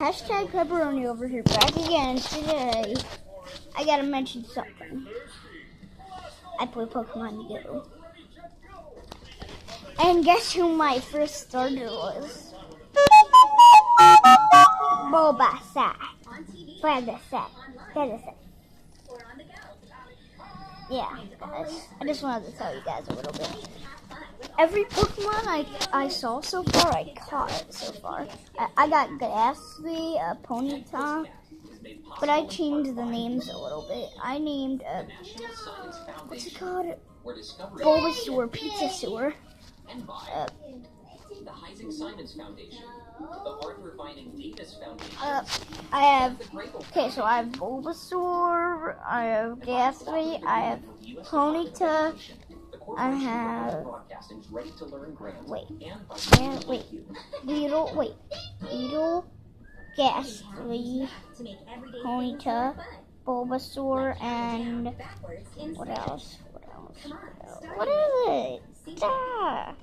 Hashtag pepperoni over here, back again today. I gotta mention something. I play Pokemon Go. And guess who my first starter was? Bulbasaur. Yeah, guys. I just wanted to tell you guys a little bit. Every Pokemon I saw so far, I caught it so far. I got Gastly, Ponyta, but I changed the names a little bit. I named, what's it called? Bulbasaur, Pizzasaur. The Heising Simons Foundation, the Arthur Vining Davis Foundation. I have, okay, so I have Bulbasaur, I have Gastly, I have Ponyta, I have, Beetle, Gastly, Ponyta, Bulbasaur, and what else? What is it? Ah.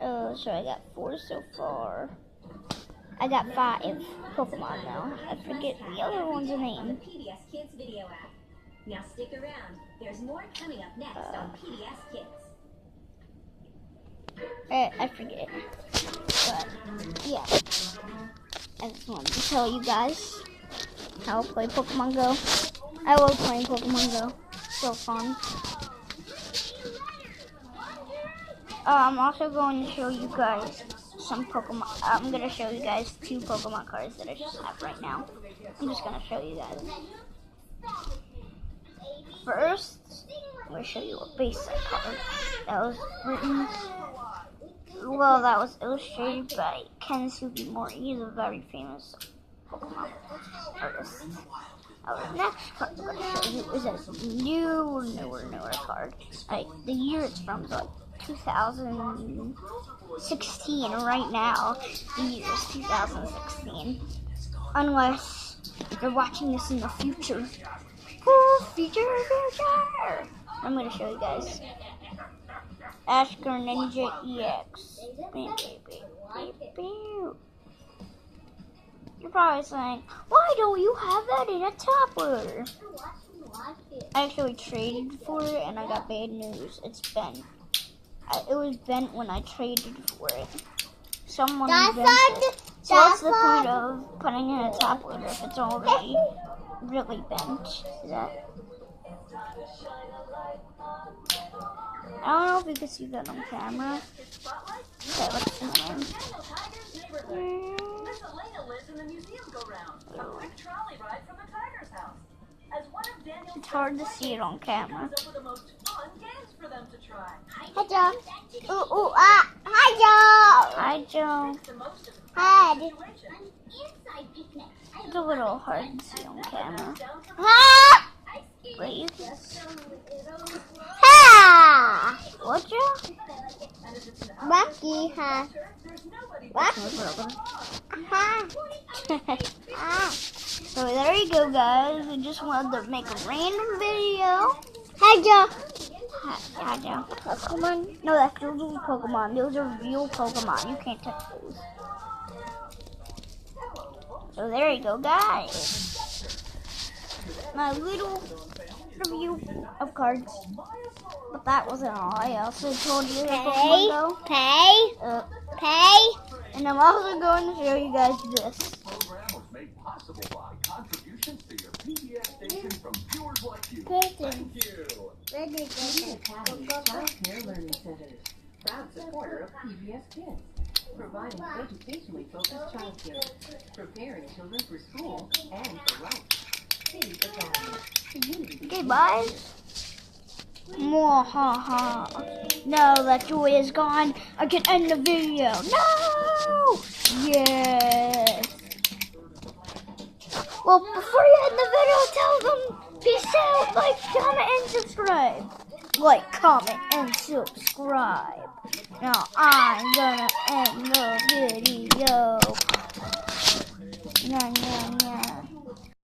Oh, so I got 4 so far. I got 5 Pokemon now. I forget the other one's name. PBS Kids video app. Now stick around. There's more coming up next on PBS Kids. I forget. But yeah, I just wanted to tell you guys how to play Pokemon Go. I love playing Pokemon Go. So fun. I'm also going to show you guys some Pokemon. I'm going to show you guys 2 Pokemon cards that I just have right now. I'm just going to show you guys. First, I'm going to show you a basic card that was written. Well, that was illustrated by Ken Sugimori. He's a very famous Pokemon artist. The next card I'm going to show you is a newer card. The year it's from is like 2016. Right now, the year is 2016. Unless you're watching this in the future. Future! I'm going to show you guys. Ash Greninja EX. You're probably saying, why don't you have that in a top loader? I actually traded for it and I got bad news. It's bent. It was bent when I traded for it. Someone bent it. So what's the point of putting in a top loader if it's already really bent? See that? I don't know if you can see that on camera. Okay, let's zoom in. It's hard to see it on camera. Hi, Joe. Ooh, ah. Hi, Joe. Hi, Joe. Hi. It's a little hard to see on camera. Ah! But you can. Ha! What, Joe? Wacky, ha. So there you go, guys. I just wanted to make a random video. Hi, Joe. Hi, Joe. Pokemon? No, that's those are Pokemon. Those are real Pokemon. You can't touch those. So there you go, guys. My little review of cards. But that wasn't all. I also told you Pokemon Go. Pay. And I'm also going to show you guys this. Childcare Learning Centers, proud supporter of PBS Kids, providing educationally focused childcare, preparing children for school and for life. City Academy, community. Okay, bye. Mwahaha. No, that joy is gone. I can end the video. No! Yes. Well, before you end the video, tell them peace out. Like, comment, and subscribe. Like, comment, and subscribe. Now, I'm gonna end the video. Yeah.